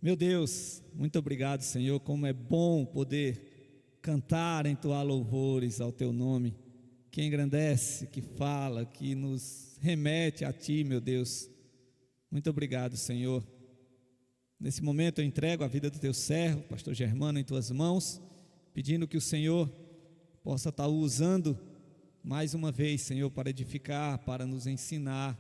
Meu Deus, muito obrigado, Senhor, como é bom poder cantar, entoar louvores ao Teu nome, que engrandece, que fala, que nos remete a Ti, meu Deus. Muito obrigado, Senhor. Nesse momento eu entrego a vida do Teu servo, pastor Germano, em Tuas mãos, pedindo que o Senhor possa estar usando mais uma vez, Senhor, para edificar, para nos ensinar,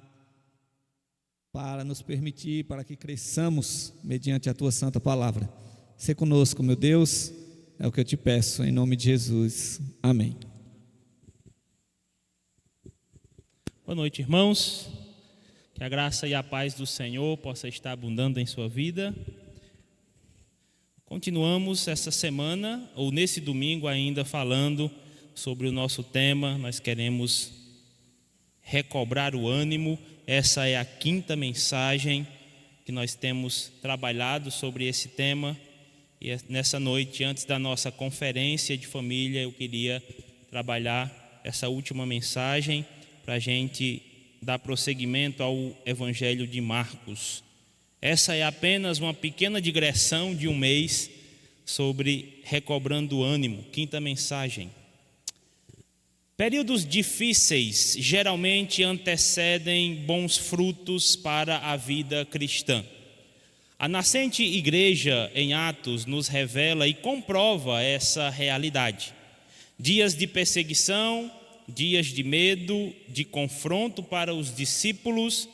para nos permitir, para que cresçamos mediante a Tua santa palavra. Sê conosco, meu Deus, é o que eu te peço, em nome de Jesus. Amém. Boa noite, irmãos. Que a graça e a paz do Senhor possa estar abundando em sua vida. Continuamos essa semana, ou nesse domingo ainda, falando sobre o nosso tema. Nós queremos recobrar o ânimo. Essa é a quinta mensagem que nós temos trabalhado sobre esse tema. E nessa noite, antes da nossa conferência de família, eu queria trabalhar essa última mensagem para a gente dar prosseguimento ao Evangelho de Marcos. Essa é apenas uma pequena digressão de um mês sobre recobrando o ânimo, quinta mensagem. Períodos difíceis geralmente antecedem bons frutos para a vida cristã. A nascente igreja em Atos nos revela e comprova essa realidade. Dias de perseguição, dias de medo, de confronto para os discípulos,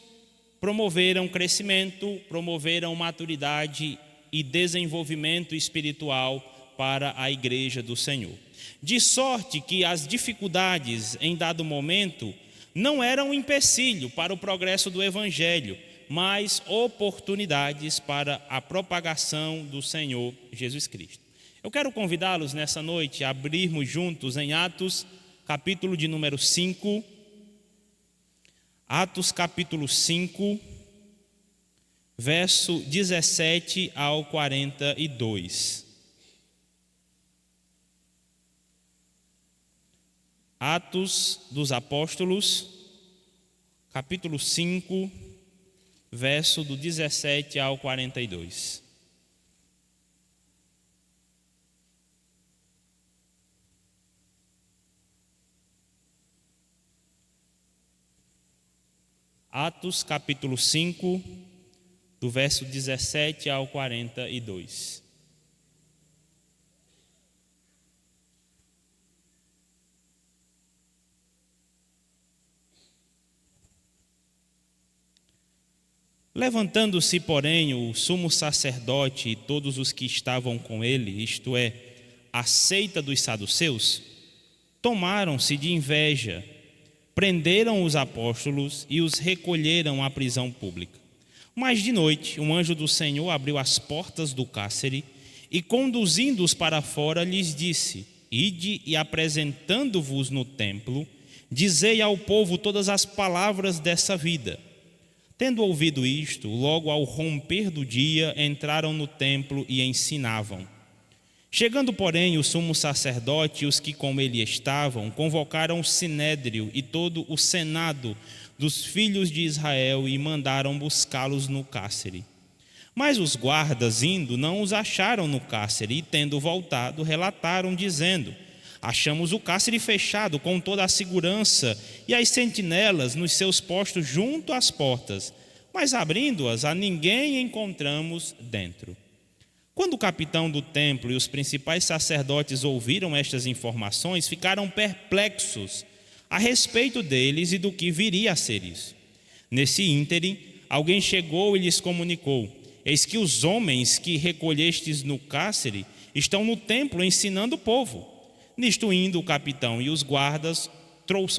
promoveram crescimento, promoveram maturidade e desenvolvimento espiritual para a igreja do Senhor. De sorte que as dificuldades em dado momento não eram um empecilho para o progresso do Evangelho, mas oportunidades para a propagação do Senhor Jesus Cristo. Eu quero convidá-los nessa noite a abrirmos juntos em Atos, capítulo de número 5. Atos capítulo 5, verso 17 ao 42. Atos dos Apóstolos, capítulo 5, verso do 17 ao 42. Atos capítulo 5, do verso 17 ao 42. Levantando-se, porém, o sumo sacerdote e todos os que estavam com ele, isto é, a seita dos saduceus, tomaram-se de inveja, prenderam os apóstolos e os recolheram à prisão pública. Mas de noite, um anjo do Senhor abriu as portas do cárcere e, conduzindo-os para fora, lhes disse: Ide e, apresentando-vos no templo, dizei ao povo todas as palavras dessa vida. Tendo ouvido isto, logo ao romper do dia, entraram no templo e ensinavam. Chegando, porém, o sumo sacerdote e os que com ele estavam, convocaram o sinédrio e todo o senado dos filhos de Israel e mandaram buscá-los no cárcere. Mas os guardas, indo, não os acharam no cárcere e, tendo voltado, relataram, dizendo: Achamos o cárcere fechado com toda a segurança e as sentinelas nos seus postos junto às portas, mas abrindo-as a ninguém encontramos dentro. Quando o capitão do templo e os principais sacerdotes ouviram estas informações, ficaram perplexos a respeito deles e do que viria a ser isso. Nesse ínterim, alguém chegou e lhes comunicou: Eis que os homens que recolhestes no cárcere estão no templo ensinando o povo. Nisto indo o capitão e os guardas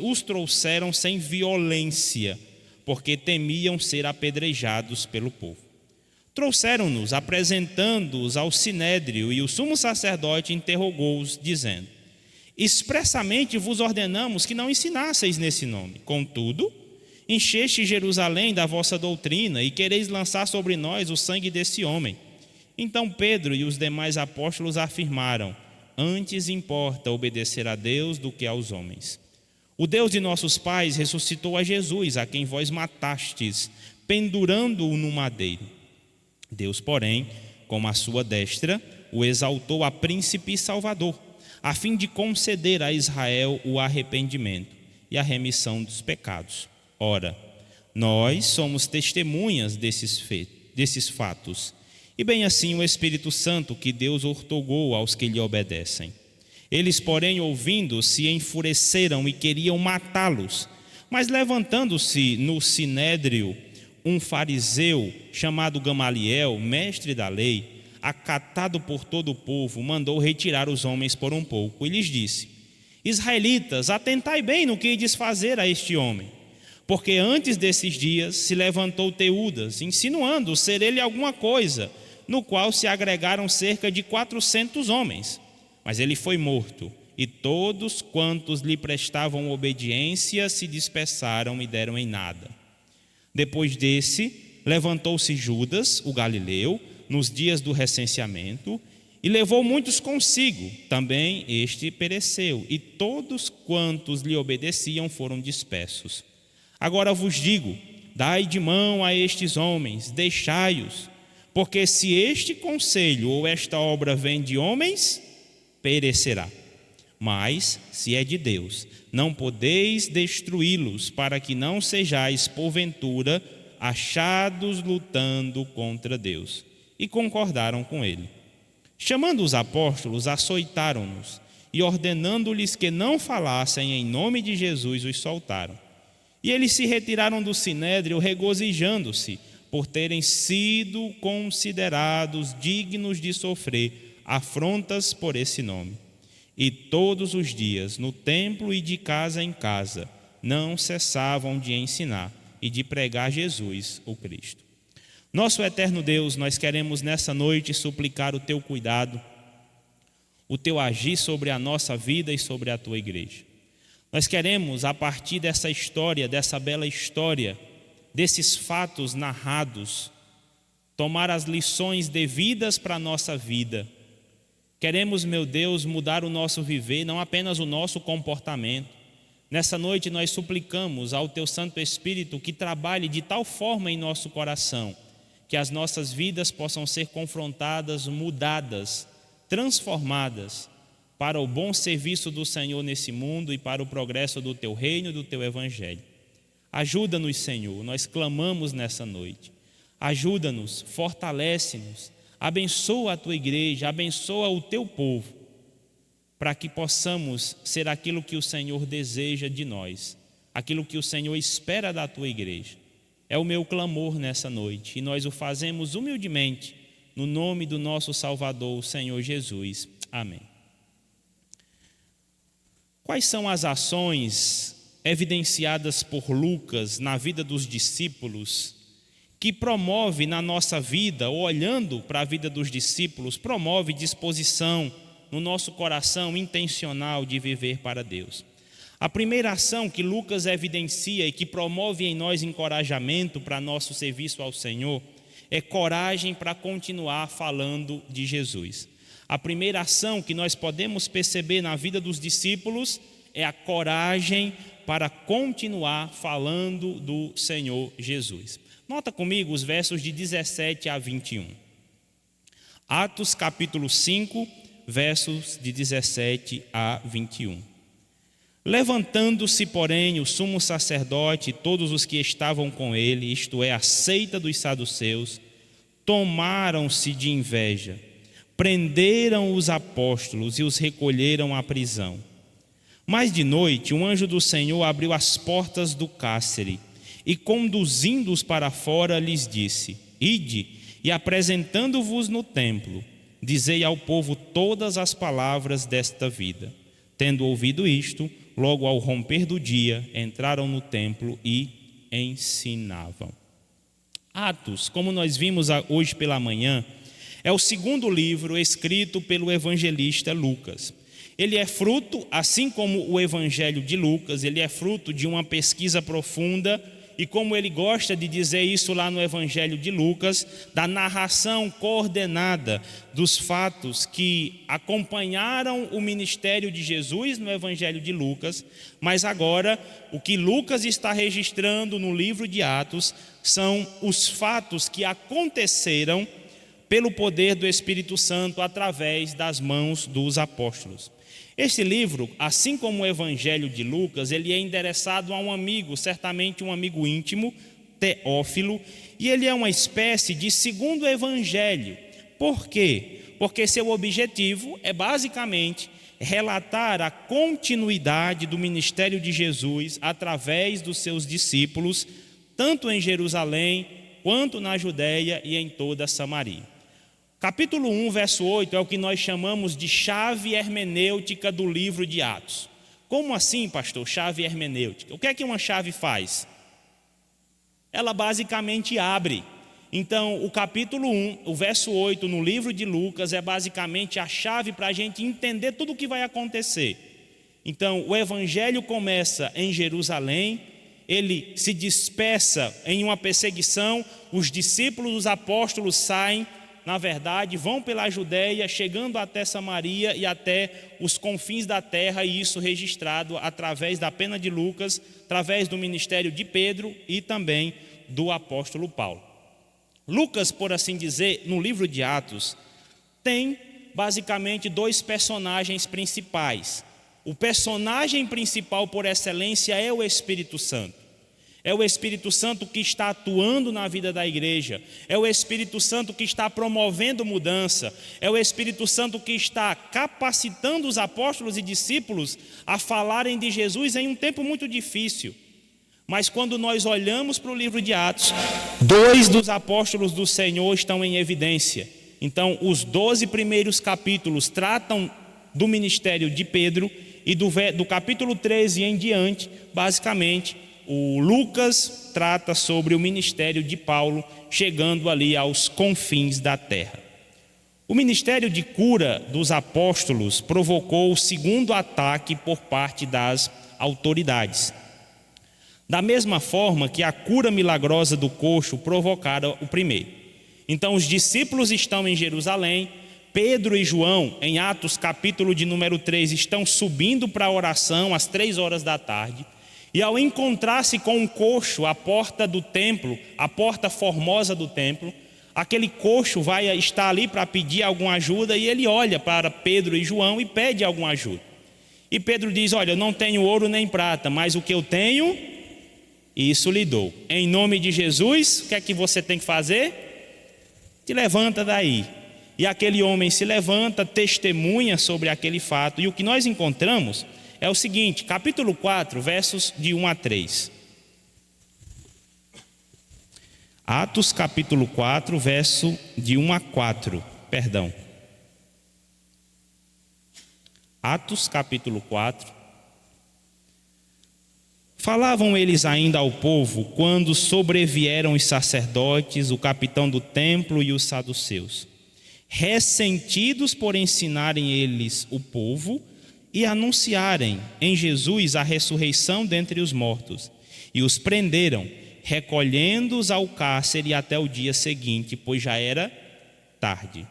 os trouxeram sem violência, porque temiam ser apedrejados pelo povo. Trouxeram-nos, apresentando-os ao sinédrio, e o sumo sacerdote interrogou-os, dizendo: Expressamente vos ordenamos que não ensinasseis nesse nome. Contudo, encheste Jerusalém da vossa doutrina e quereis lançar sobre nós o sangue desse homem. Então Pedro e os demais apóstolos afirmaram: Antes importa obedecer a Deus do que aos homens. O Deus de nossos pais ressuscitou a Jesus, a quem vós matastes, pendurando-o no madeiro. Deus, porém, com a sua destra, o exaltou a príncipe e salvador, a fim de conceder a Israel o arrependimento e a remissão dos pecados. Ora, nós somos testemunhas desses fatos, e bem assim o Espírito Santo que Deus outorgou aos que lhe obedecem. Eles, porém, ouvindo, se enfureceram e queriam matá-los. Mas levantando-se no sinédrio um fariseu chamado Gamaliel, mestre da lei, acatado por todo o povo, mandou retirar os homens por um pouco e lhes disse: Israelitas, atentai bem no que ides fazer a este homem, porque antes desses dias se levantou Teudas, insinuando ser ele alguma coisa, no qual se agregaram cerca de 400 homens. Mas ele foi morto, e todos quantos lhe prestavam obediência se dispersaram e deram em nada. Depois desse, levantou-se Judas, o galileu, nos dias do recenseamento, e levou muitos consigo. Também este pereceu, e todos quantos lhe obedeciam foram dispersos. Agora vos digo: dai de mão a estes homens, deixai-os, porque se este conselho ou esta obra vem de homens, perecerá. Mas, se é de Deus, não podeis destruí-los, para que não sejais, porventura, achados lutando contra Deus. E concordaram com ele. Chamando os apóstolos, açoitaram-nos, e ordenando-lhes que não falassem em nome de Jesus, os soltaram. E eles se retiraram do sinédrio, regozijando-se, por terem sido considerados dignos de sofrer afrontas por esse nome. E todos os dias, no templo e de casa em casa, não cessavam de ensinar e de pregar Jesus, o Cristo. Nosso eterno Deus, nós queremos nessa noite suplicar o teu cuidado, o teu agir sobre a nossa vida e sobre a tua igreja. Nós queremos, a partir dessa história, dessa bela história, desses fatos narrados, tomar as lições devidas para a nossa vida. Queremos, meu Deus, mudar o nosso viver, não apenas o nosso comportamento. Nessa noite nós suplicamos ao Teu Santo Espírito que trabalhe de tal forma em nosso coração, que as nossas vidas possam ser confrontadas, mudadas, transformadas para o bom serviço do Senhor nesse mundo e para o progresso do Teu reino e do Teu Evangelho. Ajuda-nos, Senhor, nós clamamos nessa noite. Ajuda-nos, fortalece-nos, abençoa a Tua igreja, abençoa o Teu povo, para que possamos ser aquilo que o Senhor deseja de nós, aquilo que o Senhor espera da Tua igreja. É o meu clamor nessa noite, e nós o fazemos humildemente, no nome do nosso Salvador, o Senhor Jesus. Amém. Quais são as ações evidenciadas por Lucas na vida dos discípulos, que promove na nossa vida, ou olhando para a vida dos discípulos, promove disposição no nosso coração intencional de viver para Deus? A primeira ação que Lucas evidencia e que promove em nós encorajamento para nosso serviço ao Senhor é coragem para continuar falando de Jesus. A primeira ação que nós podemos perceber na vida dos discípulos é a coragem para continuar falando do Senhor Jesus. Nota comigo os versos de 17 a 21. Atos capítulo 5, versos de 17 a 21. Levantando-se, porém, o sumo sacerdote e todos os que estavam com ele, isto é, a seita dos saduceus, tomaram-se de inveja, prenderam os apóstolos e os recolheram à prisão. Mas de noite, um anjo do Senhor abriu as portas do cárcere e, conduzindo-os para fora, lhes disse: Ide, e apresentando-vos no templo, dizei ao povo todas as palavras desta vida. Tendo ouvido isto, logo ao romper do dia, entraram no templo e ensinavam. Atos, como nós vimos hoje pela manhã, é o segundo livro escrito pelo evangelista Lucas. Ele é fruto, assim como o Evangelho de Lucas, ele é fruto de uma pesquisa profunda e, como ele gosta de dizer isso lá no Evangelho de Lucas, da narração coordenada dos fatos que acompanharam o ministério de Jesus no Evangelho de Lucas, mas agora o que Lucas está registrando no livro de Atos são os fatos que aconteceram pelo poder do Espírito Santo através das mãos dos apóstolos. Este livro, assim como o Evangelho de Lucas, ele é endereçado a um amigo, certamente um amigo íntimo, Teófilo, e ele é uma espécie de segundo evangelho. Por quê? Porque seu objetivo é basicamente relatar a continuidade do ministério de Jesus através dos seus discípulos, tanto em Jerusalém, quanto na Judéia e em toda a Samaria. Capítulo 1, verso 8 é o que nós chamamos de chave hermenêutica do livro de Atos. Como assim, pastor, chave hermenêutica? O que é que uma chave faz? Ela basicamente abre. Então, o capítulo 1, o verso 8 no livro de Lucas é basicamente a chave para a gente entender tudo o que vai acontecer. Então, o evangelho começa em Jerusalém, ele se dispersa em uma perseguição, os discípulos, os apóstolos saem, na verdade, vão pela Judéia, chegando até Samaria e até os confins da terra, e isso registrado através da pena de Lucas, através do ministério de Pedro e também do apóstolo Paulo. Lucas, por assim dizer, no livro de Atos, tem basicamente dois personagens principais. O personagem principal por excelência é o Espírito Santo. É o Espírito Santo que está atuando na vida da igreja. É o Espírito Santo que está promovendo mudança. É o Espírito Santo que está capacitando os apóstolos e discípulos a falarem de Jesus em um tempo muito difícil. Mas quando nós olhamos para o livro de Atos, 2 dos apóstolos do Senhor estão em evidência. Então, os 12 primeiros capítulos tratam do ministério de Pedro, e do capítulo 13 em diante, basicamente, o Lucas trata sobre o ministério de Paulo, chegando ali aos confins da terra. O ministério de cura dos apóstolos provocou o segundo ataque por parte das autoridades. Da mesma forma que a cura milagrosa do coxo provocara o primeiro. Então os discípulos estão em Jerusalém, Pedro e João, em Atos capítulo de número 3, estão subindo para a oração às 3 horas da tarde, e ao encontrar-se com um coxo à porta do templo, a porta formosa do templo, aquele coxo vai estar ali para pedir alguma ajuda, e ele olha para Pedro e João e pede alguma ajuda. E Pedro diz: olha, eu não tenho ouro nem prata, mas o que eu tenho, isso lhe dou. Em nome de Jesus, o que é que você tem que fazer? Te levanta daí. E aquele homem se levanta, testemunha sobre aquele fato. E o que nós encontramos é o seguinte, capítulo 4, versos de 1 a 3. Atos capítulo 4, verso de 1 a 4, perdão. Atos capítulo 4. Falavam eles ainda ao povo quando sobrevieram os sacerdotes, o capitão do templo e os saduceus, ressentidos por ensinarem eles o povo e anunciarem em Jesus a ressurreição dentre os mortos, e os prenderam, recolhendo-os ao cárcere até o dia seguinte, pois já era tarde.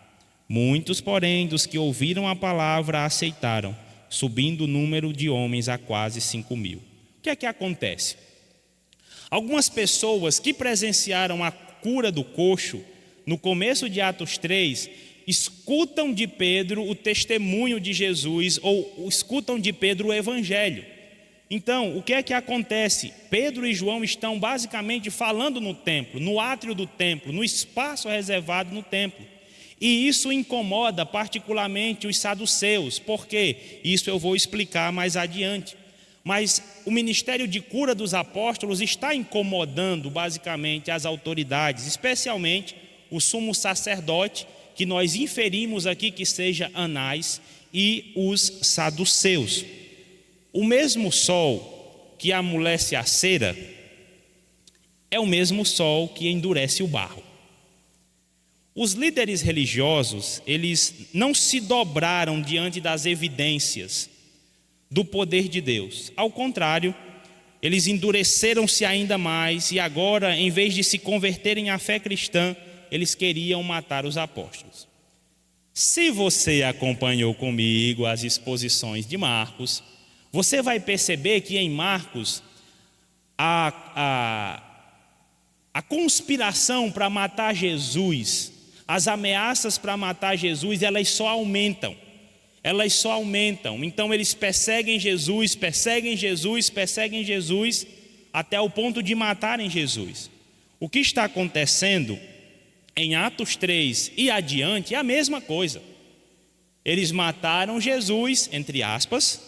Muitos, porém, dos que ouviram a palavra aceitaram, subindo o número de homens a quase 5.000. O que é que acontece? Algumas pessoas que presenciaram a cura do coxo, no começo de Atos 3, escutam de Pedro o testemunho de Jesus, ou escutam de Pedro o evangelho. Então, o que é que acontece? Pedro e João estão basicamente falando no templo, no átrio do templo, no espaço reservado no templo. E isso incomoda particularmente os saduceus. Por quê? Isso eu vou explicar mais adiante. Mas o ministério de cura dos apóstolos está incomodando basicamente as autoridades, especialmente o sumo sacerdote, que nós inferimos aqui que seja Anás, e os saduceus. O mesmo sol que amolece a cera é o mesmo sol que endurece o barro. Os líderes religiosos, eles não se dobraram diante das evidências do poder de Deus. Ao contrário, eles endureceram-se ainda mais, e agora, em vez de se converterem à fé cristã, eles queriam matar os apóstolos. Se você acompanhou comigo as exposições de Marcos, você vai perceber que em Marcos a conspiração para matar Jesus, as ameaças para matar Jesus, elas só aumentam. Elas só aumentam. Então eles perseguem Jesus, perseguem Jesus, perseguem Jesus, até o ponto de matarem Jesus. O que está acontecendo em Atos 3 e adiante é a mesma coisa. Eles mataram Jesus, entre aspas.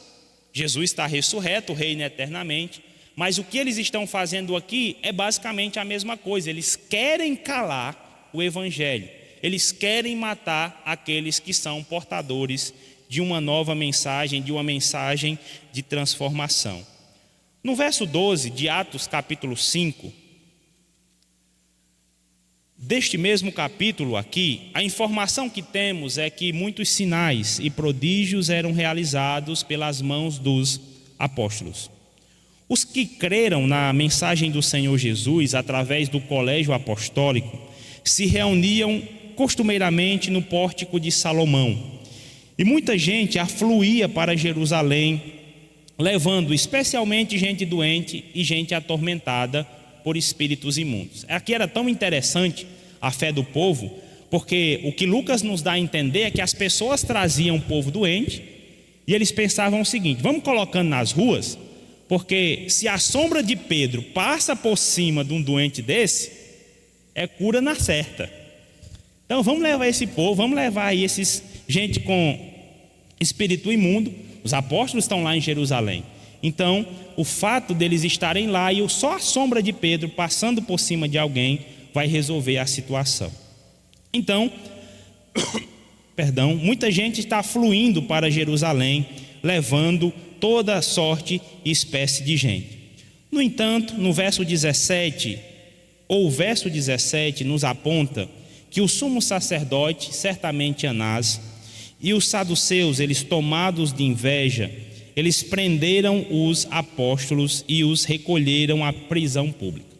Jesus está ressurreto, reina eternamente. Mas o que eles estão fazendo aqui é basicamente a mesma coisa. Eles querem calar o evangelho. Eles querem matar aqueles que são portadores de uma nova mensagem, de uma mensagem de transformação. No verso 12 de Atos capítulo 5, deste mesmo capítulo aqui, a informação que temos é que muitos sinais e prodígios eram realizados pelas mãos dos apóstolos. Os que creram na mensagem do Senhor Jesus através do colégio apostólico se reuniam costumeiramente no pórtico de Salomão. E muita gente afluía para Jerusalém, levando especialmente gente doente e gente atormentada por espíritos imundos. Aqui era tão interessante a fé do povo, porque o que Lucas nos dá a entender é que as pessoas traziam o povo doente e eles pensavam o seguinte: vamos colocando nas ruas, porque se a sombra de Pedro passa por cima de um doente desse, é cura na certa. Então vamos levar esse povo, vamos levar aí gente com espírito imundo. Os apóstolos estão lá em Jerusalém. Então o fato deles estarem lá e só a sombra de Pedro passando por cima de alguém vai resolver a situação. Então, muita gente está fluindo para Jerusalém, levando toda sorte e espécie de gente. No entanto, no verso 17, ou o verso 17 nos aponta que o sumo sacerdote, certamente Anás, e os saduceus, eles tomados de inveja, eles prenderam os apóstolos e os recolheram à prisão pública.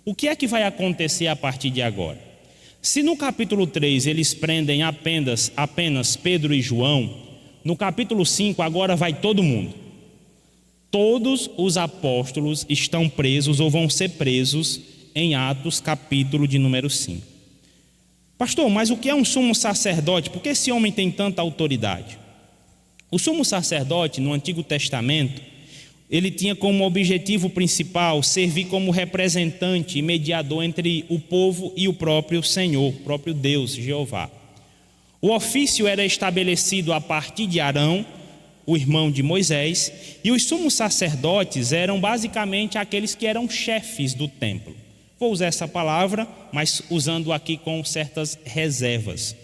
O que é que vai acontecer a partir de agora? Se no capítulo 3 eles prendem apenas Pedro e João, no capítulo 5 agora vai todo mundo. Todos os apóstolos estão presos ou vão ser presos em Atos, capítulo de número 5. Pastor, mas o que é um sumo sacerdote? Por que esse homem tem tanta autoridade? O sumo sacerdote, no Antigo Testamento, ele tinha como objetivo principal servir como representante e mediador entre o povo e o próprio Senhor, o próprio Deus, Jeová. O ofício era estabelecido a partir de Arão, o irmão de Moisés, e os sumos sacerdotes eram basicamente aqueles que eram chefes do templo. Vou usar essa palavra, mas usando aqui com certas reservas.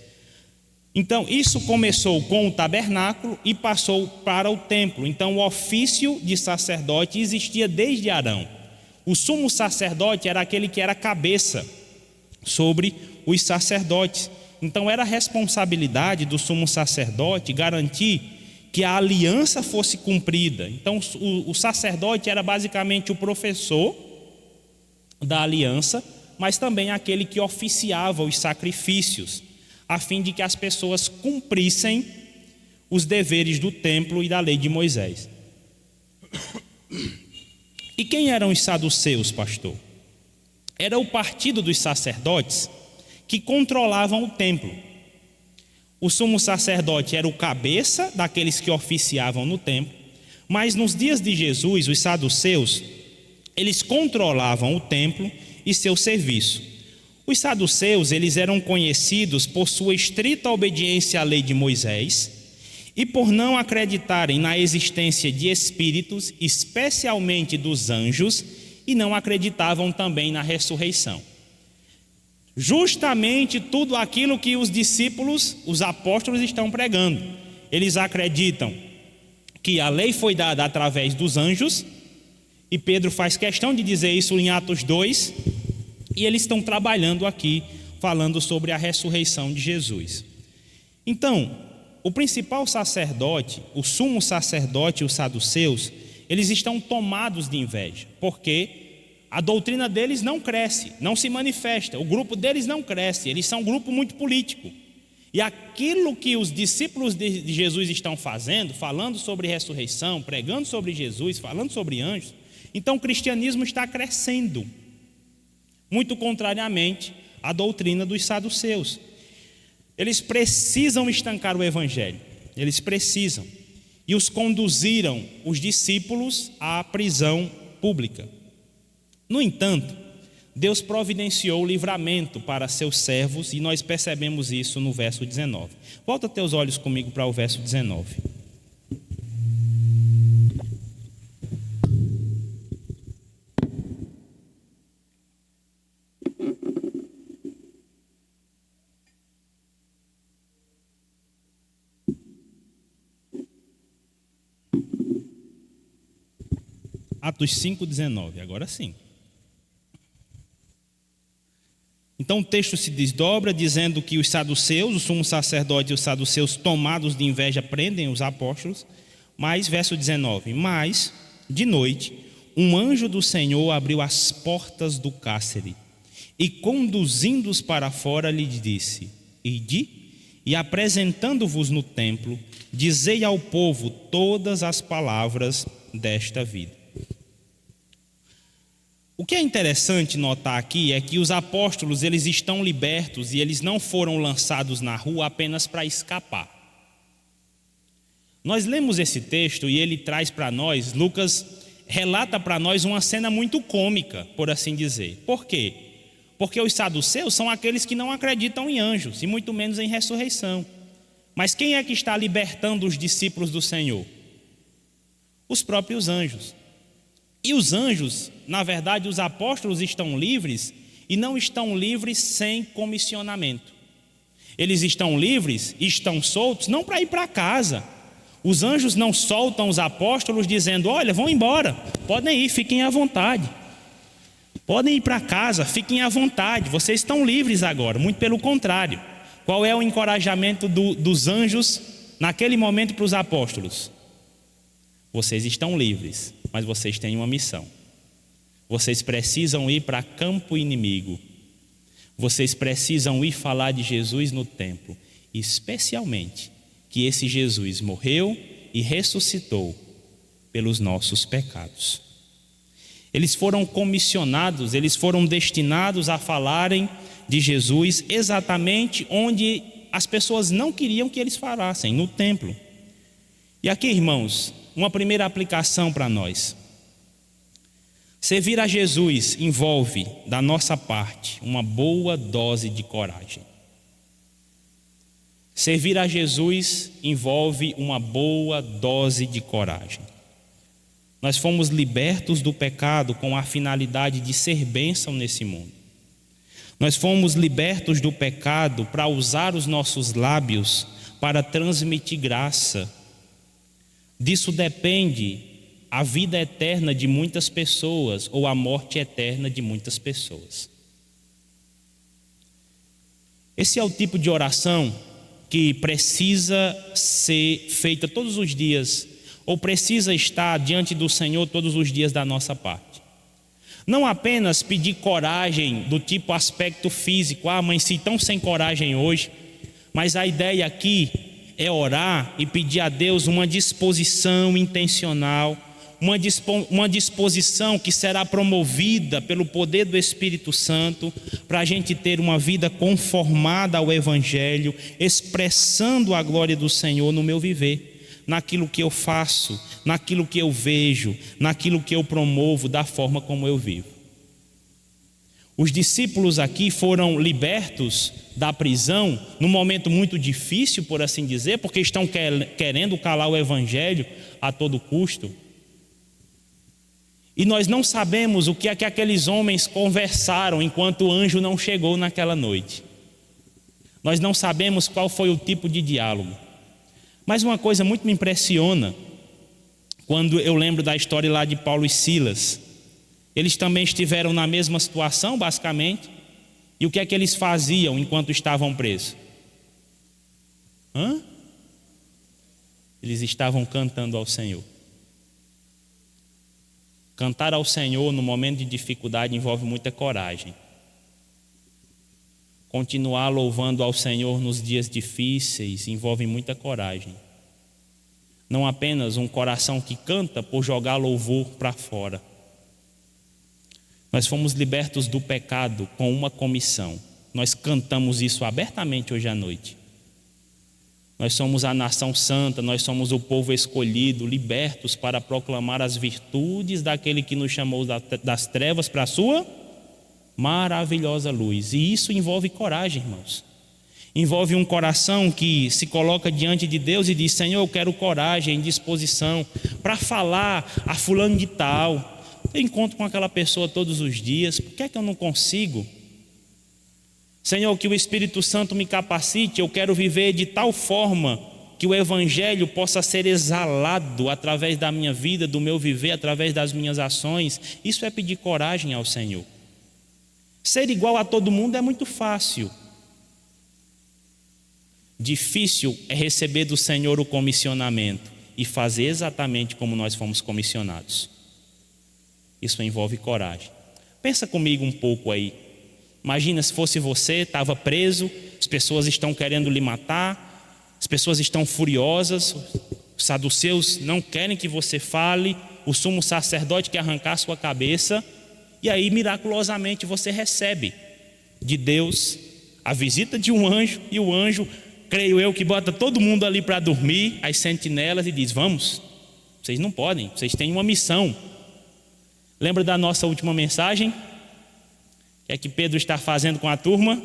Então, isso começou com o tabernáculo e passou para o templo. Então, o ofício de sacerdote existia desde Arão. O sumo sacerdote era aquele que era cabeça sobre os sacerdotes. Então, era a responsabilidade do sumo sacerdote garantir que a aliança fosse cumprida. Então, o sacerdote era basicamente o professor da aliança, mas também aquele que oficiava os sacrifícios, a fim de que as pessoas cumprissem os deveres do templo e da lei de Moisés. E quem eram os saduceus, pastor? Era o partido dos sacerdotes que controlavam o templo. O sumo sacerdote era o cabeça daqueles que oficiavam no templo, mas nos dias de Jesus, os saduceus, eles controlavam o templo e seu serviço. Os saduceus, eles eram conhecidos por sua estrita obediência à lei de Moisés e por não acreditarem na existência de espíritos, especialmente dos anjos, e não acreditavam também na ressurreição. Justamente tudo aquilo que os discípulos, os apóstolos estão pregando. Eles acreditam que a lei foi dada através dos anjos, e Pedro faz questão de dizer isso em Atos 2, e eles estão trabalhando aqui, falando sobre a ressurreição de Jesus. Então, o principal sacerdote, o sumo sacerdote e os saduceus, eles estão tomados de inveja, porque a doutrina deles não cresce, não se manifesta, o grupo deles não cresce, eles são um grupo muito político. E aquilo que os discípulos de Jesus estão fazendo, falando sobre ressurreição, pregando sobre Jesus, falando sobre anjos, então o cristianismo está crescendo, muito contrariamente à doutrina dos saduceus. Eles precisam estancar o evangelho, eles precisam. E os conduziram, os discípulos, à prisão pública. No entanto, Deus providenciou o livramento para seus servos, e nós percebemos isso no verso 19. Volta teus olhos comigo para o verso 19. Atos 5,19, agora sim. Então o texto se desdobra dizendo que os saduceus, o sumo sacerdote e os saduceus, tomados de inveja, prendem os apóstolos. Mas, verso 19, mas, de noite, um anjo do Senhor abriu as portas do cárcere e, conduzindo-os para fora, lhes disse: Ide, e apresentando-vos no templo, dizei ao povo todas as palavras desta vida. O que é interessante notar aqui é que os apóstolos, eles estão libertos e eles não foram lançados na rua apenas para escapar. Nós lemos esse texto e ele traz para nós, Lucas relata para nós uma cena muito cômica, por assim dizer. Por quê? Porque os saduceus são aqueles que não acreditam em anjos e muito menos em ressurreição. Mas quem é que está libertando os discípulos do Senhor? Os próprios anjos. E os anjos, na verdade, os apóstolos estão livres e não estão livres sem comissionamento. Eles estão livres, estão soltos, não para ir para casa. Os anjos não soltam os apóstolos dizendo: olha, vão embora, podem ir, fiquem à vontade. Podem ir para casa, fiquem à vontade, vocês estão livres agora. Muito pelo contrário. Qual é o encorajamento dos anjos naquele momento para os apóstolos? Vocês estão livres, mas vocês têm uma missão. Vocês precisam ir para campo inimigo. Vocês precisam ir falar de Jesus no templo, especialmente que esse Jesus morreu e ressuscitou pelos nossos pecados. Eles foram comissionados, eles foram destinados a falarem de Jesus exatamente onde as pessoas não queriam que eles falassem, no templo. E aqui, irmãos, uma primeira aplicação para nós. Servir a Jesus envolve, da nossa parte, uma boa dose de coragem. Servir a Jesus envolve uma boa dose de coragem. Nós fomos libertos do pecado com a finalidade de ser bênção nesse mundo. Nós fomos libertos do pecado para usar os nossos lábios para transmitir graça. Disso depende a vida eterna de muitas pessoas ou a morte eterna de muitas pessoas. Esse é o tipo de oração que precisa ser feita todos os dias, ou precisa estar diante do Senhor todos os dias da nossa parte. Não apenas pedir coragem do tipo aspecto físico, mas se estão sem coragem hoje, mas a ideia aqui é orar e pedir a Deus uma disposição intencional, uma disposição que será promovida pelo poder do Espírito Santo, para a gente ter uma vida conformada ao Evangelho, expressando a glória do Senhor no meu viver, naquilo que eu faço, naquilo que eu vejo, naquilo que eu promovo, da forma como eu vivo. Os discípulos aqui foram libertos da prisão num momento muito difícil, por assim dizer, porque estão querendo calar o Evangelho a todo custo. E nós não sabemos o que é que aqueles homens conversaram enquanto o anjo não chegou naquela noite. Nós não sabemos qual foi o tipo de diálogo. Mas uma coisa muito me impressiona, quando eu lembro da história lá de Paulo e Silas. Eles também estiveram na mesma situação, basicamente. E o que é que eles faziam enquanto estavam presos? Eles estavam cantando ao Senhor. Cantar ao Senhor no momento de dificuldade envolve muita coragem. Continuar louvando ao Senhor nos dias difíceis envolve muita coragem. Não apenas um coração que canta por jogar louvor para fora. Nós fomos libertos do pecado com uma comissão. Nós cantamos isso abertamente hoje à noite. Nós somos a nação santa, nós somos o povo escolhido, libertos para proclamar as virtudes daquele que nos chamou das trevas para a sua maravilhosa luz. E isso envolve coragem, irmãos. Envolve um coração que se coloca diante de Deus e diz: Senhor, eu quero coragem, disposição para falar a fulano de tal. Eu encontro com aquela pessoa todos os dias, por que é que eu não consigo? Senhor, que o Espírito Santo me capacite, eu quero viver de tal forma que o Evangelho possa ser exalado através da minha vida, do meu viver, através das minhas ações. Isso é pedir coragem ao Senhor. Ser igual a todo mundo é muito fácil. Difícil é receber do Senhor o comissionamento e fazer exatamente como nós fomos comissionados. Isso envolve coragem. Pensa comigo um pouco aí. Imagina se fosse você, estava preso, as pessoas estão querendo lhe matar, as pessoas estão furiosas, os saduceus não querem que você fale, o sumo sacerdote quer arrancar a sua cabeça, e aí miraculosamente você recebe de Deus a visita de um anjo, e o anjo, creio eu, que bota todo mundo ali para dormir, as sentinelas, e diz: vamos, vocês não podem, vocês têm uma missão. Lembra da nossa última mensagem? O que é que Pedro está fazendo com a turma?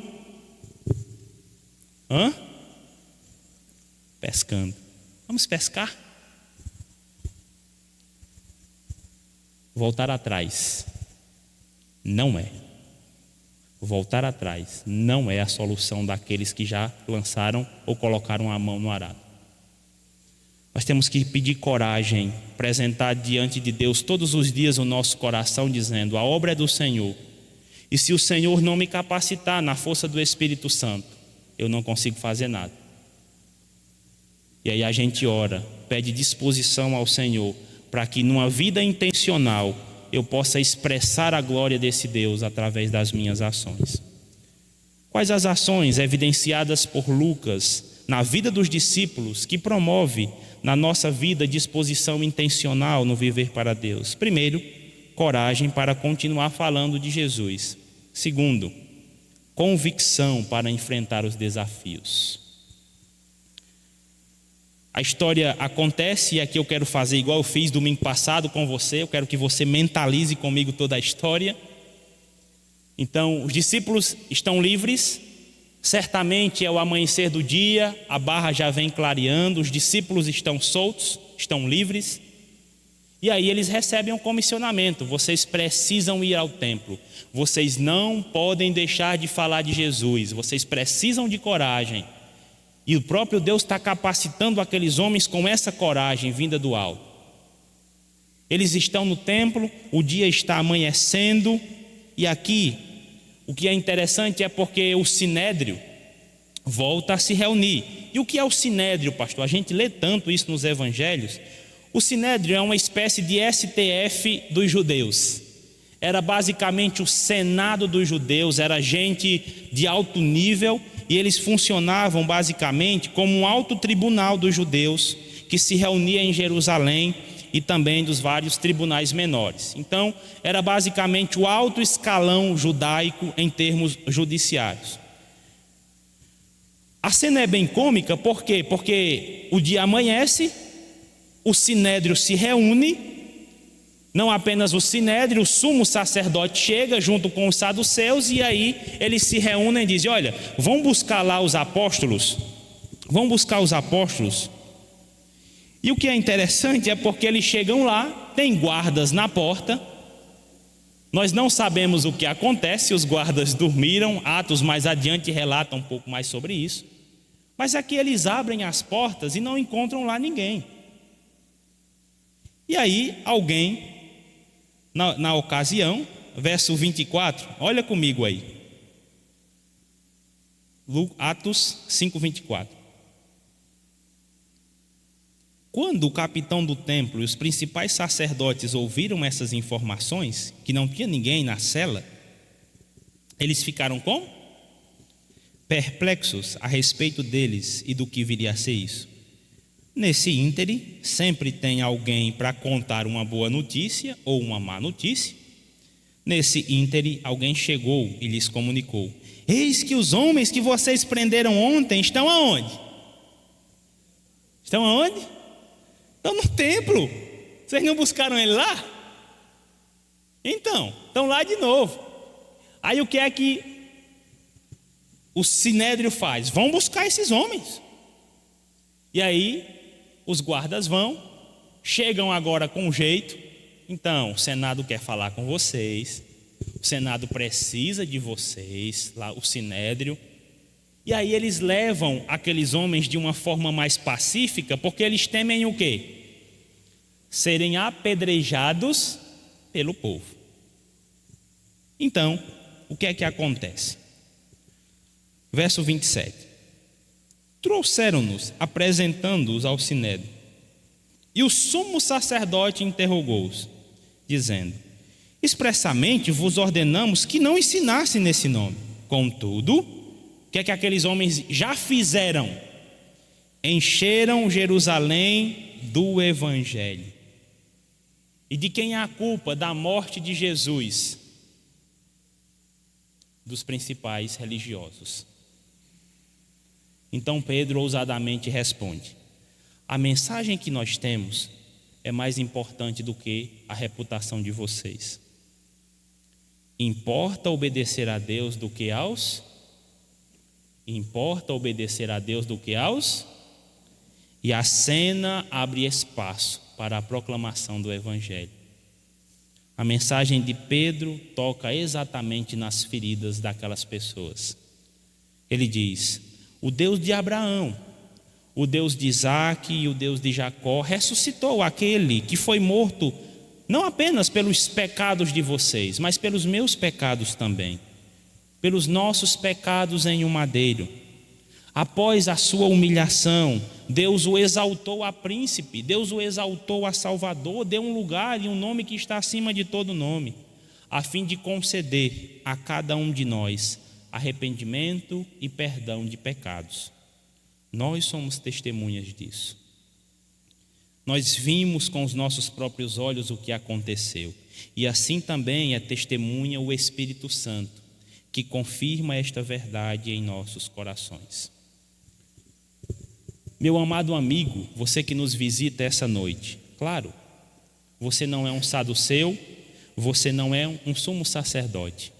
Pescando. Vamos pescar? Voltar atrás não é. Voltar atrás não é a solução daqueles que já lançaram ou colocaram a mão no arado. Nós temos que pedir coragem, apresentar diante de Deus todos os dias o nosso coração, dizendo: a obra é do Senhor. E se o Senhor não me capacitar na força do Espírito Santo, eu não consigo fazer nada. E aí a gente ora, pede disposição ao Senhor, para que numa vida intencional eu possa expressar a glória desse Deus através das minhas ações. Quais as ações evidenciadas por Lucas na vida dos discípulos que promove na nossa vida disposição intencional no viver para Deus? Primeiro, coragem para continuar falando de Jesus. Segundo, convicção para enfrentar os desafios. A história acontece, e aqui eu quero fazer igual eu fiz domingo passado com você. Eu quero que você mentalize comigo toda a história. Então, os discípulos estão livres. Certamente é o amanhecer do dia, a barra já vem clareando, os discípulos estão soltos, estão livres. E aí eles recebem um comissionamento: vocês precisam ir ao templo, vocês não podem deixar de falar de Jesus, vocês precisam de coragem. E o próprio Deus está capacitando aqueles homens com essa coragem vinda do alto. Eles estão no templo, o dia está amanhecendo, e aqui o que é interessante é porque o Sinédrio volta a se reunir. E o que é o Sinédrio, pastor? A gente lê tanto isso nos evangelhos. O Sinédrio é uma espécie de STF dos judeus. Era basicamente o Senado dos judeus, era gente de alto nível, e eles funcionavam basicamente como um alto tribunal dos judeus, que se reunia em Jerusalém e também dos vários tribunais menores. Então, era basicamente o alto escalão judaico em termos judiciários. A cena é bem cômica, por quê? Porque o dia amanhece, o Sinédrio se reúne, não apenas o Sinédrio, o sumo sacerdote chega junto com os saduceus, e aí eles se reúnem e dizem: olha, vão buscar lá os apóstolos, vão buscar os apóstolos. E o que é interessante é porque eles chegam lá, tem guardas na porta, nós não sabemos o que acontece, os guardas dormiram, Atos mais adiante relata um pouco mais sobre isso, mas aqui eles abrem as portas e não encontram lá ninguém. E aí alguém, na ocasião, verso 24, olha comigo aí, Atos 5:24. Quando o capitão do templo e os principais sacerdotes ouviram essas informações, que não tinha ninguém na cela, eles ficaram como? Perplexos a respeito deles e do que viria a ser isso. Nesse íntere, sempre tem alguém para contar uma boa notícia ou uma má notícia. Nesse íntere, alguém chegou e lhes comunicou: eis que os homens que vocês prenderam ontem estão aonde? Estão aonde? Estão no templo. Vocês não buscaram ele lá? Então, estão lá de novo. Aí o que é que o Sinédrio faz? Vão buscar esses homens. E aí os guardas vão, chegam agora com jeito. Então, o Senado quer falar com vocês. O Senado precisa de vocês, lá o Sinédrio. E aí eles levam aqueles homens de uma forma mais pacífica, porque eles temem o quê? Serem apedrejados pelo povo. Então, o que é que acontece? Verso 27. Trouxeram-nos, apresentando-os ao Sinédrio. E o sumo sacerdote interrogou-os, dizendo: expressamente vos ordenamos que não ensinassem nesse nome. Contudo, o que é que aqueles homens já fizeram? Encheram Jerusalém do Evangelho. E de quem é a culpa da morte de Jesus? Dos principais religiosos. Então Pedro ousadamente responde: a mensagem que nós temos é mais importante do que a reputação de vocês. Importa obedecer a Deus do que aos? Importa obedecer a Deus do que aos? E a cena abre espaço para a proclamação do Evangelho. A mensagem de Pedro toca exatamente nas feridas daquelas pessoas. Ele diz: o Deus de Abraão, o Deus de Isaque e o Deus de Jacó ressuscitou aquele que foi morto não apenas pelos pecados de vocês, mas pelos meus pecados também, pelos nossos pecados em um madeiro. Após a sua humilhação, Deus o exaltou a príncipe, Deus o exaltou a salvador, deu um lugar e um nome que está acima de todo nome, a fim de conceder a cada um de nós arrependimento e perdão de pecados. Nós somos testemunhas disso. Nós vimos com os nossos próprios olhos o que aconteceu, e assim também é testemunha o Espírito Santo, que confirma esta verdade em nossos corações. Meu amado amigo, você que nos visita essa noite, claro, você não é um saduceu, você não é um sumo sacerdote,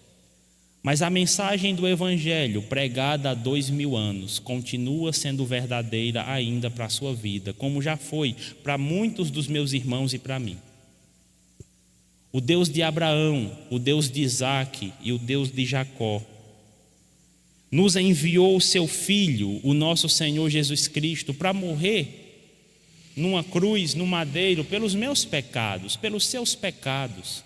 mas a mensagem do Evangelho pregada há 2000 anos continua sendo verdadeira ainda para a sua vida, como já foi para muitos dos meus irmãos e para mim. O Deus de Abraão, o Deus de Isaque e o Deus de Jacó nos enviou o seu Filho, o nosso Senhor Jesus Cristo, para morrer numa cruz, no madeiro, pelos meus pecados, pelos seus pecados,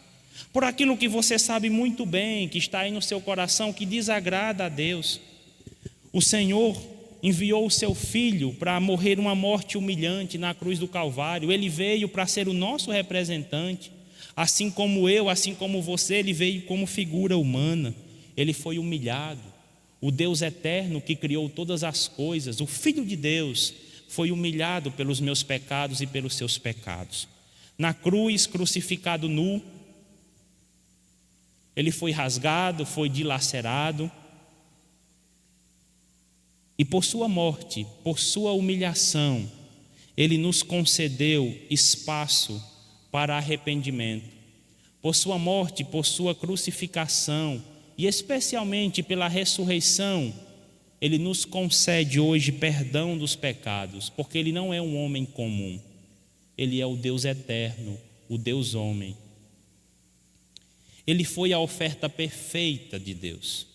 por aquilo que você sabe muito bem, que está aí no seu coração, que desagrada a Deus. O Senhor enviou o seu Filho para morrer uma morte humilhante na cruz do Calvário. Ele veio para ser o nosso representante, assim como eu, assim como você. Ele veio como figura humana, ele foi humilhado. O Deus eterno que criou todas as coisas, o Filho de Deus, foi humilhado pelos meus pecados e pelos seus pecados. Na cruz, crucificado nu, ele foi rasgado, foi dilacerado, e por sua morte, por sua humilhação, ele nos concedeu espaço para arrependimento. Por sua morte, por sua crucificação, e especialmente pela ressurreição, ele nos concede hoje perdão dos pecados, porque ele não é um homem comum, ele é o Deus eterno, o Deus homem. Ele foi a oferta perfeita de Deus.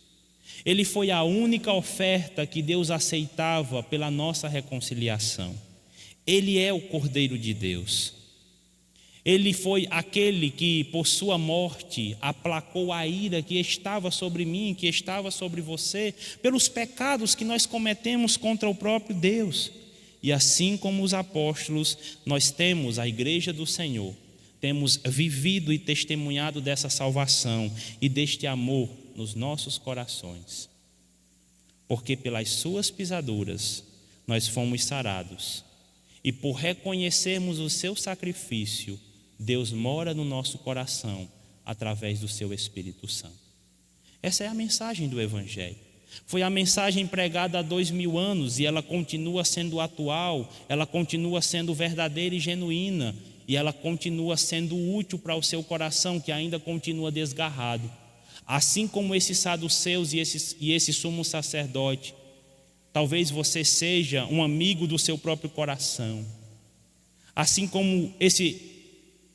Ele foi a única oferta que Deus aceitava pela nossa reconciliação. Ele é o Cordeiro de Deus. Ele foi aquele que, por sua morte, aplacou a ira que estava sobre mim, que estava sobre você, pelos pecados que nós cometemos contra o próprio Deus. E assim como os apóstolos, nós temos a igreja do Senhor, temos vivido e testemunhado dessa salvação e deste amor nos nossos corações. Porque pelas suas pisaduras nós fomos sarados. E por reconhecermos o seu sacrifício, Deus mora no nosso coração através do seu Espírito Santo. Essa é a mensagem do Evangelho. Foi a mensagem pregada há 2000 anos e ela continua sendo atual, ela continua sendo verdadeira e genuína, e ela continua sendo útil para o seu coração, que ainda continua desgarrado. Assim como esses saduceus e esse sumo sacerdote, talvez você seja um amigo do seu próprio coração. Assim como esse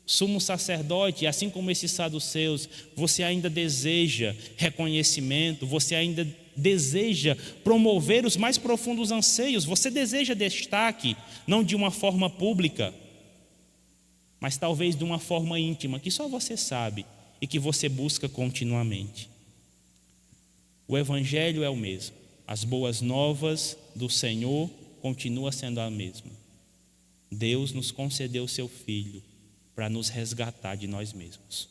sumo sacerdote, assim como esses saduceus, você ainda deseja reconhecimento, você ainda deseja promover os mais profundos anseios, você deseja destaque, não de uma forma pública, mas talvez de uma forma íntima, que só você sabe e que você busca continuamente. O Evangelho é o mesmo, as boas novas do Senhor continua sendo a mesma. Deus nos concedeu seu Filho para nos resgatar de nós mesmos.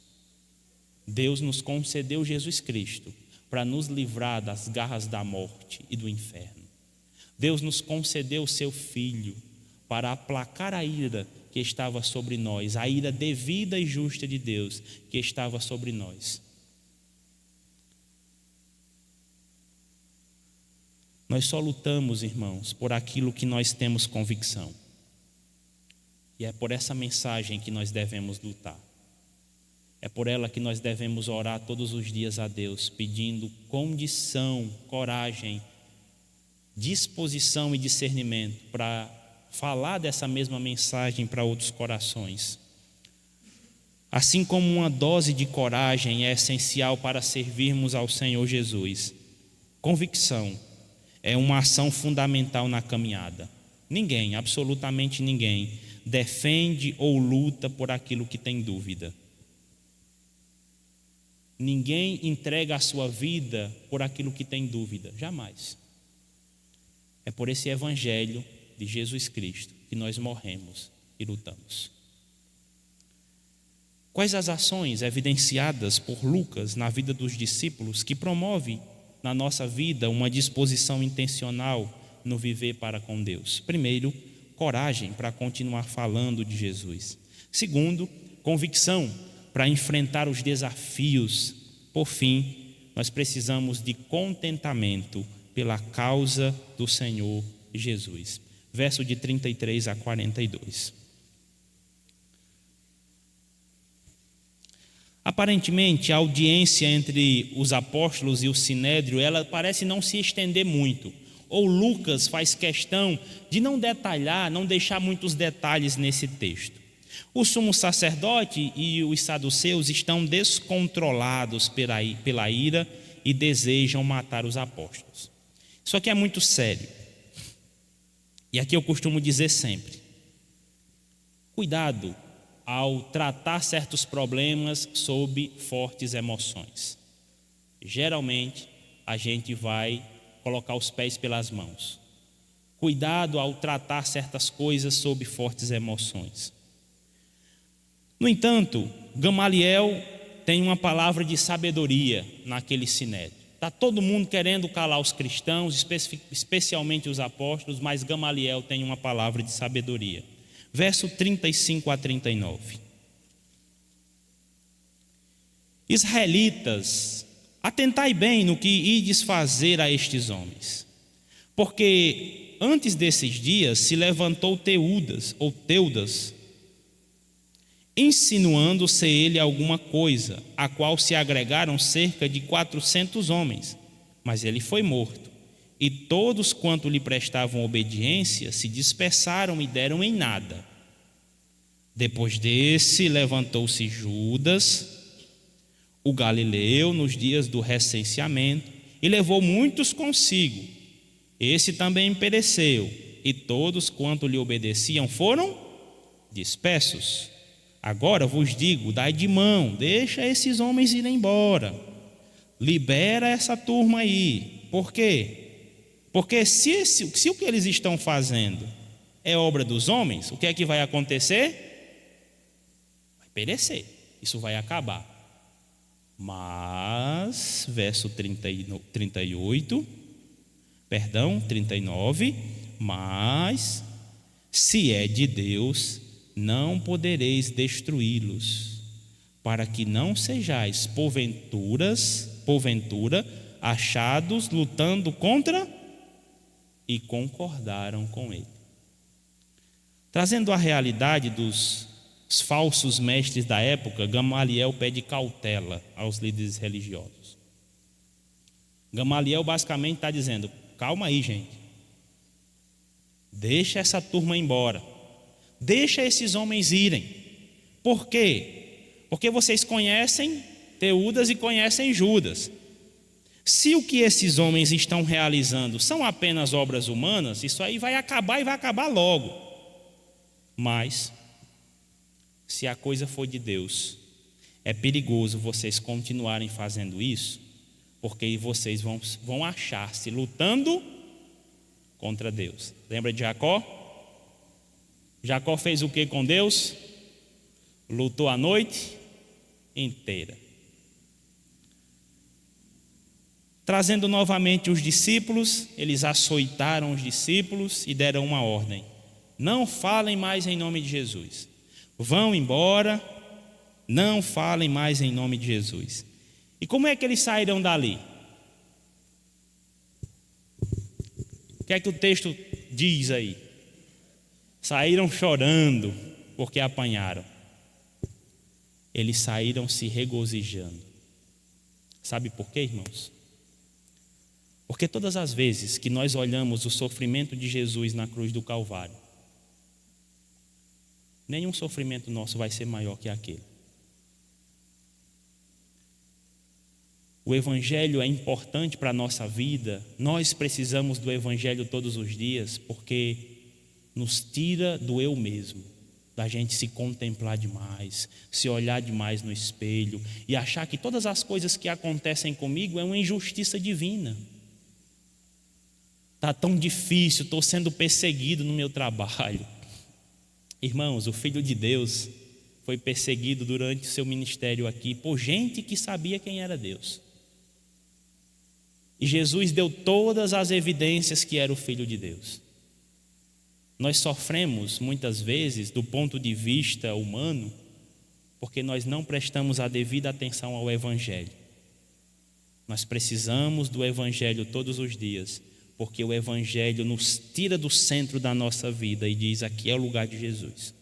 Deus nos concedeu Jesus Cristo para nos livrar das garras da morte e do inferno. Deus nos concedeu seu Filho para aplacar a ira que estava sobre nós, a ira devida e justa de Deus que estava sobre nós. Nós só lutamos, irmãos, por aquilo que nós temos convicção. E é por essa mensagem que nós devemos lutar. É por ela que nós devemos orar todos os dias a Deus, pedindo condição, coragem, disposição e discernimento para falar dessa mesma mensagem para outros corações. Assim como uma dose de coragem é essencial para servirmos ao Senhor Jesus, convicção é uma ação fundamental na caminhada. Ninguém, absolutamente ninguém, defende ou luta por aquilo que tem dúvida. Ninguém entrega a sua vida por aquilo que tem dúvida, jamais. É por esse Evangelho de Jesus Cristo que nós morremos e lutamos. Quais as ações evidenciadas por Lucas na vida dos discípulos que promove na nossa vida uma disposição intencional no viver para com Deus? Primeiro, coragem para continuar falando de Jesus. Segundo, convicção para enfrentar os desafios. Por fim, nós precisamos de contentamento pela causa do Senhor Jesus. Verso de 33 a 42. Aparentemente, a audiência entre os apóstolos e o sinédrio, ela parece não se estender muito. Ou Lucas faz questão de não detalhar, não deixar muitos detalhes nesse texto. O sumo sacerdote e os saduceus estão descontrolados pela ira e desejam matar os apóstolos. Isso aqui é muito sério. E aqui eu costumo dizer sempre: cuidado ao tratar certos problemas sob fortes emoções. Geralmente, a gente vai colocar os pés pelas mãos. Cuidado ao tratar certas coisas sob fortes emoções. No entanto, Gamaliel tem uma palavra de sabedoria naquele sinédrio. Está todo mundo querendo calar os cristãos, especialmente os apóstolos, mas Gamaliel tem uma palavra de sabedoria. Verso 35 a 39. Israelitas, atentai bem no que ides fazer a estes homens, porque antes desses dias se levantou Teudas, insinuando ser ele alguma coisa, a qual se agregaram cerca de 400 homens, mas ele foi morto. E todos quanto lhe prestavam obediência se dispersaram e deram em nada. Depois desse, levantou-se Judas, o galileu, nos dias do recenseamento, e levou muitos consigo. Esse também pereceu, e todos quanto lhe obedeciam foram dispersos. Agora vos digo, dai de mão, deixa esses homens irem embora. Libera essa turma aí. Por quê? Porque se o que eles estão fazendo é obra dos homens, o que é que vai acontecer? Vai perecer, isso vai acabar. Mas, verso 39, mas se é de Deus, não podereis destruí-los, para que não sejais porventura achados lutando contra e concordaram com ele. Trazendo a realidade dos falsos mestres da época, Gamaliel pede cautela aos líderes religiosos. Gamaliel basicamente está dizendo: calma aí, gente, deixa essa turma embora, deixa esses homens irem. Por quê? Porque vocês conhecem Teudas e conhecem Judas. Se o que esses homens estão realizando são apenas obras humanas, isso aí vai acabar e vai acabar logo. Mas, se a coisa for de Deus, é perigoso vocês continuarem fazendo isso, porque vocês vão achar-se lutando contra Deus. Lembra de Jacó? Jacó fez o que com Deus? Lutou a noite inteira. Trazendo novamente os discípulos, eles açoitaram os discípulos e deram uma ordem: não falem mais em nome de Jesus. Vão embora, não falem mais em nome de Jesus. E como é que eles saíram dali? O que é que o texto diz aí? Saíram chorando porque apanharam. Eles saíram se regozijando. Sabe por quê, irmãos? Porque todas as vezes que nós olhamos o sofrimento de Jesus na cruz do Calvário, nenhum sofrimento nosso vai ser maior que aquele. O Evangelho é importante para a nossa vida. Nós precisamos do Evangelho todos os dias, porque nos tira do eu mesmo, da gente se contemplar demais, se olhar demais no espelho e achar que todas as coisas que acontecem comigo é uma injustiça divina. Está tão difícil, estou sendo perseguido no meu trabalho. Irmãos, o Filho de Deus foi perseguido durante o seu ministério aqui por gente que sabia quem era Deus. E Jesus deu todas as evidências que era o Filho de Deus. Nós sofremos muitas vezes do ponto de vista humano porque nós não prestamos a devida atenção ao Evangelho. Nós precisamos do Evangelho todos os dias, porque o Evangelho nos tira do centro da nossa vida e diz: aqui é o lugar de Jesus.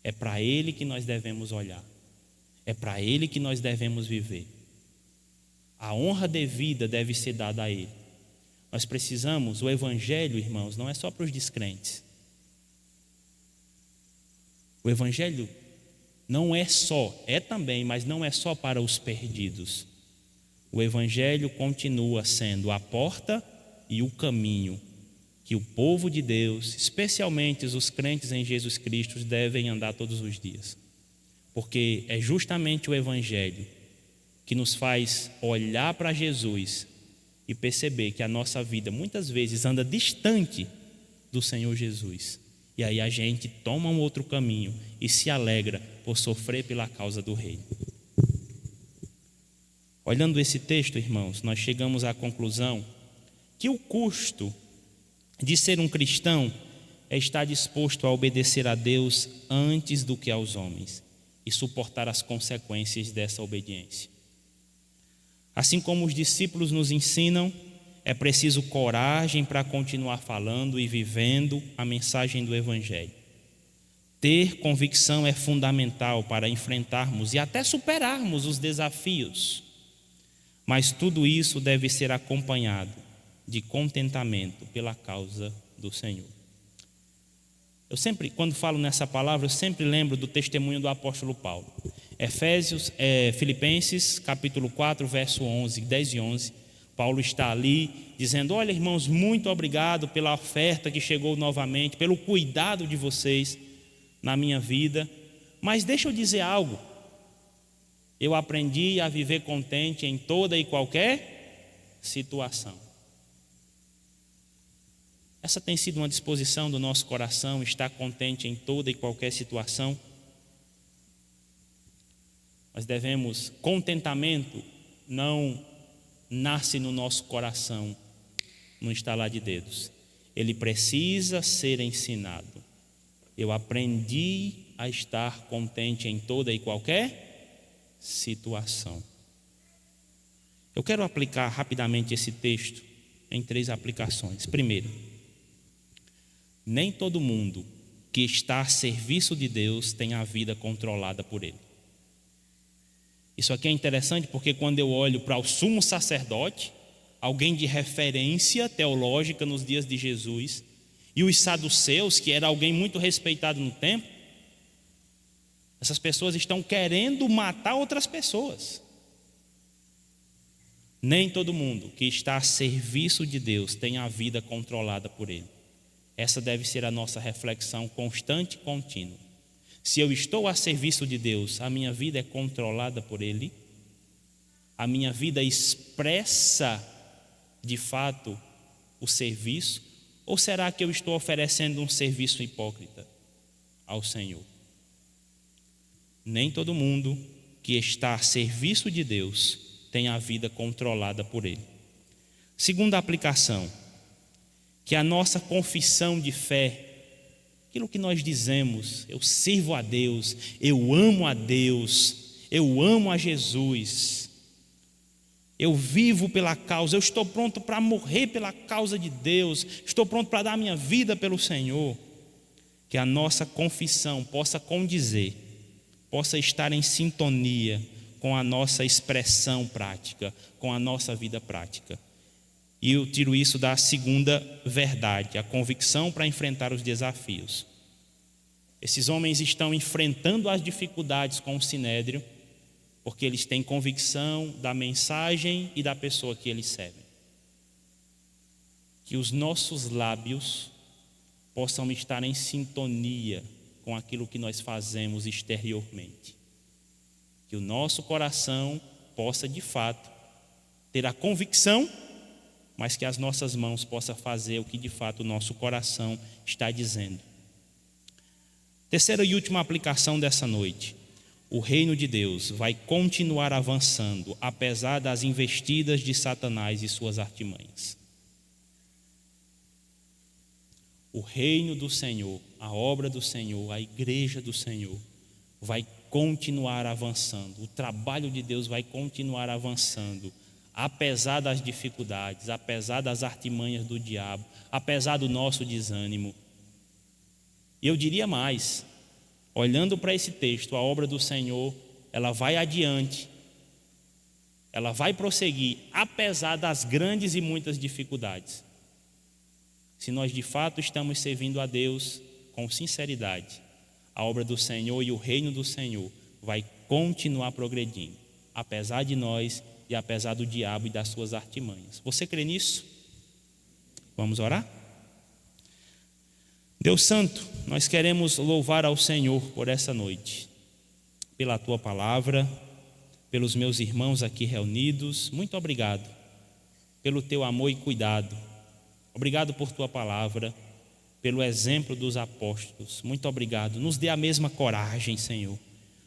É para Ele que nós devemos olhar, é para Ele que nós devemos viver. A honra devida deve ser dada a Ele. Nós precisamos, o Evangelho, irmãos, não é só para os descrentes. O Evangelho não é só, é também, mas não é só para os perdidos. O Evangelho continua sendo a porta e o caminho que o povo de Deus, especialmente os crentes em Jesus Cristo, devem andar todos os dias. Porque é justamente o Evangelho que nos faz olhar para Jesus e perceber que a nossa vida muitas vezes anda distante do Senhor Jesus. E aí a gente toma um outro caminho e se alegra por sofrer pela causa do Rei. Olhando esse texto, irmãos, nós chegamos à conclusão que o custo de ser um cristão é estar disposto a obedecer a Deus antes do que aos homens e suportar as consequências dessa obediência. Assim como os discípulos nos ensinam, é preciso coragem para continuar falando e vivendo a mensagem do Evangelho. Ter convicção é fundamental para enfrentarmos e até superarmos os desafios, mas tudo isso deve ser acompanhado de contentamento pela causa do Senhor. Eu sempre, quando falo nessa palavra, eu sempre lembro do testemunho do apóstolo Paulo. Filipenses, capítulo 4, verso 11, 10 e 11. Paulo está ali dizendo: olha, irmãos, muito obrigado pela oferta que chegou novamente, pelo cuidado de vocês na minha vida. Mas deixa eu dizer algo. Eu aprendi a viver contente em toda e qualquer situação. Essa tem sido uma disposição do nosso coração, estar contente em toda e qualquer situação. Nós devemos, contentamento não nasce no nosso coração no estalar de dedos. Ele precisa ser ensinado. Eu aprendi a estar contente em toda e qualquer situação. Eu quero aplicar rapidamente esse texto em 3 aplicações. Primeiro, nem todo mundo que está a serviço de Deus tem a vida controlada por Ele. Isso aqui é interessante porque quando eu olho para o sumo sacerdote, alguém de referência teológica nos dias de Jesus, e os saduceus, que era alguém muito respeitado no templo, essas pessoas estão querendo matar outras pessoas. Nem todo mundo que está a serviço de Deus tem a vida controlada por Ele. Essa deve ser a nossa reflexão constante e contínua. Se eu estou a serviço de Deus, a minha vida é controlada por Ele? A minha vida expressa, de fato, o serviço? Ou será que eu estou oferecendo um serviço hipócrita ao Senhor? Nem todo mundo que está a serviço de Deus tem a vida controlada por Ele. Segunda aplicação, que a nossa confissão de fé, aquilo que nós dizemos, eu sirvo a Deus, eu amo a Deus, eu amo a Jesus, eu vivo pela causa, eu estou pronto para morrer pela causa de Deus, estou pronto para dar minha vida pelo Senhor. Que a nossa confissão possa condizer, possa estar em sintonia com a nossa expressão prática, com a nossa vida prática. E eu tiro isso da segunda verdade, a convicção para enfrentar os desafios. Esses homens estão enfrentando as dificuldades com o sinédrio, porque eles têm convicção da mensagem e da pessoa que eles servem. Que os nossos lábios possam estar em sintonia com aquilo que nós fazemos exteriormente. Que o nosso coração possa, de fato, ter a convicção, mas que as nossas mãos possam fazer o que, de fato, o nosso coração está dizendo. Terceira e última aplicação dessa noite. O reino de Deus vai continuar avançando, apesar das investidas de Satanás e suas artimanhas. O reino do Senhor, a obra do Senhor, a igreja do Senhor vai continuar avançando. O trabalho de Deus vai continuar avançando, apesar das dificuldades, apesar das artimanhas do diabo, apesar do nosso desânimo. E eu diria mais, olhando para esse texto, a obra do Senhor, ela vai adiante, ela vai prosseguir, apesar das grandes e muitas dificuldades. Se nós de fato estamos servindo a Deus com sinceridade, a obra do Senhor e o reino do Senhor vai continuar progredindo, apesar de nós e apesar do diabo e das suas artimanhas. Você crê nisso? Vamos orar? Deus Santo, nós queremos louvar ao Senhor por essa noite, pela Tua palavra, pelos meus irmãos aqui reunidos. Muito obrigado pelo Teu amor e cuidado. Obrigado por Tua palavra, pelo exemplo dos apóstolos. Muito obrigado. Nos dê a mesma coragem, Senhor,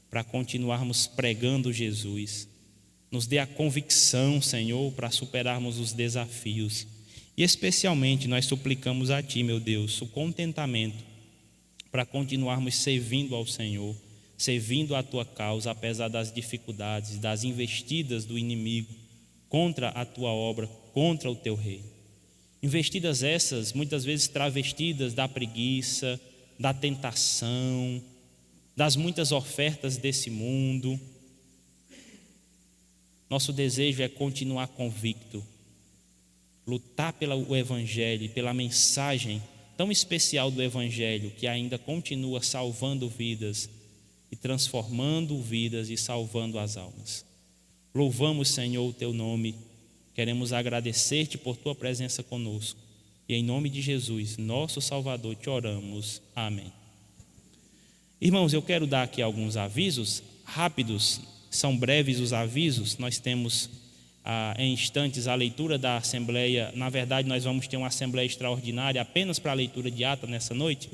para continuarmos pregando Jesus. Nos dê a convicção, Senhor, para superarmos os desafios. E especialmente nós suplicamos a Ti, meu Deus, o contentamento para continuarmos servindo ao Senhor, servindo a Tua causa, apesar das dificuldades, das investidas do inimigo contra a Tua obra, contra o Teu reino. Investidas essas, muitas vezes travestidas da preguiça, da tentação, das muitas ofertas desse mundo. Nosso desejo é continuar convicto, lutar pelo Evangelho, pela mensagem tão especial do Evangelho, que ainda continua salvando vidas e transformando vidas e salvando as almas. Louvamos, Senhor, o Teu nome. Queremos agradecer-Te por Tua presença conosco. E em nome de Jesus, nosso Salvador, Te oramos. Amém. Irmãos, eu quero dar aqui alguns avisos rápidos, são breves os avisos. Nós temos em instantes a leitura da Assembleia. Na verdade, nós vamos ter uma Assembleia extraordinária apenas para a leitura de ata nessa noite.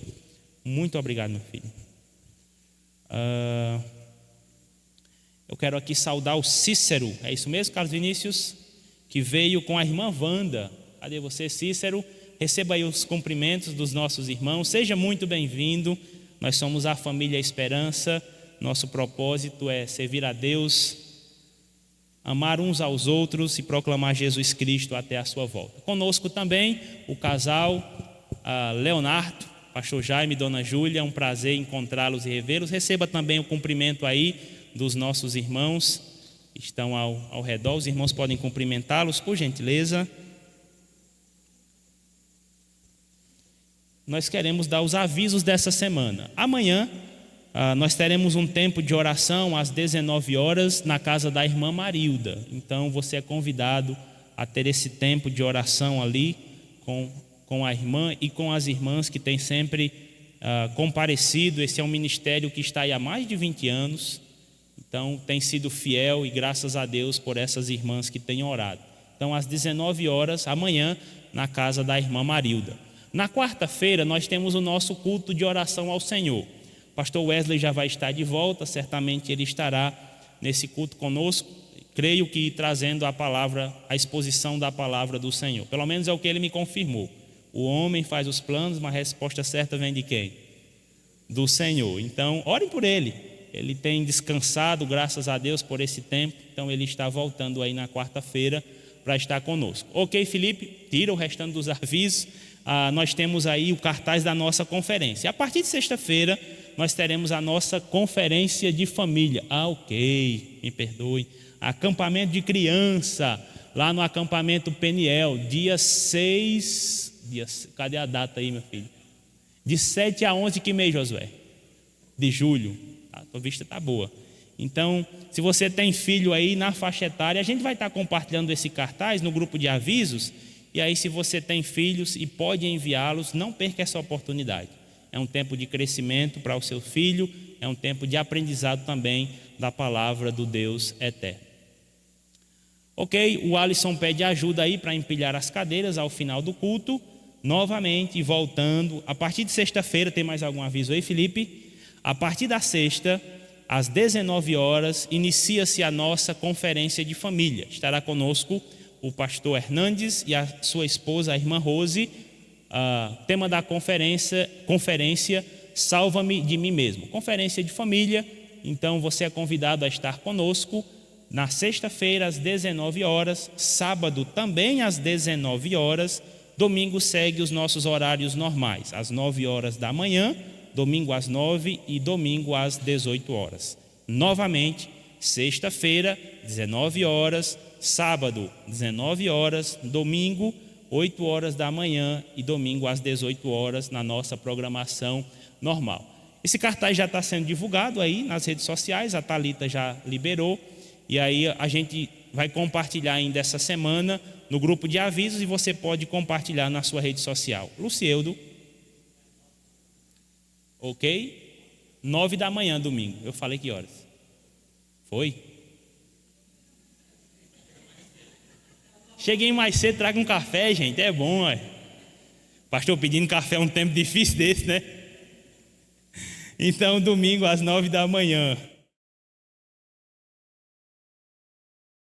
Muito obrigado, meu filho. Eu quero aqui saudar o Cícero, é isso mesmo, Carlos Vinícius? Que veio com a irmã Wanda. Cadê você, Cícero? Receba aí os cumprimentos dos nossos irmãos. Seja muito bem-vindo. Nós somos a família Esperança. Nosso propósito é servir a Deus amar uns aos outros e proclamar Jesus Cristo até a sua volta. Conosco também o casal Leonardo, pastor Jaime e dona Júlia, é um prazer encontrá-los e revê-los. Receba também o cumprimento aí dos nossos irmãos que estão ao redor. Os irmãos podem cumprimentá-los, por gentileza. Nós queremos dar os avisos dessa semana. Amanhã nós teremos um tempo de oração às 19 horas na casa da irmã Marilda. Então você é convidado a ter esse tempo de oração ali com a irmã e com as irmãs que têm sempre comparecido. Esse é um ministério que está aí há mais de 20 anos. Então tem sido fiel e graças a Deus por essas irmãs que têm orado. Então às 19 horas amanhã na casa da irmã Marilda. Na quarta-feira nós temos o nosso culto de oração ao Senhor. O pastor Wesley já vai estar de volta, certamente ele estará nesse culto conosco, creio que trazendo a palavra, a exposição da palavra do Senhor. Pelo menos é o que ele me confirmou. O homem faz os planos, mas a resposta certa vem de quem? Do Senhor. Então, orem por ele. Ele tem descansado, graças a Deus, por esse tempo. Então, ele está voltando aí na quarta-feira para estar conosco. Ok, Felipe? Tira o restante dos avisos. Nós temos aí o cartaz da nossa conferência. A partir de sexta-feira, nós teremos a nossa conferência de família. Ok, me perdoe. Acampamento de criança, lá no acampamento Peniel, dia 6... Cadê a data aí, meu filho? De 7 a 11, que mês, Josué? De julho. A tua vista está boa. Então, se você tem filho aí na faixa etária, a gente vai estar compartilhando esse cartaz no grupo de avisos. E aí, se você tem filhos e pode enviá-los, não perca essa oportunidade. É um tempo de crescimento para o seu filho, é um tempo de aprendizado também da palavra do Deus eterno. Ok, o Alisson pede ajuda aí para empilhar as cadeiras ao final do culto. Novamente, voltando, a partir de sexta-feira, tem mais algum aviso aí, Felipe? A partir da sexta, às 19 horas, inicia-se a nossa conferência de família. Estará conosco o pastor Hernandes e a sua esposa, a irmã Rose. Tema da conferência, Salva-me de mim mesmo. Conferência de família, então você é convidado a estar conosco na sexta-feira às 19 horas, sábado também às 19 horas, domingo segue os nossos horários normais, às 9 horas da manhã, domingo às 9 e domingo às 18 horas. Novamente, sexta-feira, 19 horas, sábado, 19 horas, domingo, 8 horas da manhã e domingo às 18 horas na nossa programação normal. Esse cartaz já está sendo divulgado aí nas redes sociais, a Thalita já liberou, e aí a gente vai compartilhar ainda essa semana no grupo de avisos e você pode compartilhar na sua rede social. Lucieldo. Ok? 9 da manhã, domingo. Eu falei que horas? Foi? Cheguei mais cedo, traga um café, gente. É bom, ué. Pastor pedindo café é um tempo difícil desse, né? Então, domingo às 9 da manhã.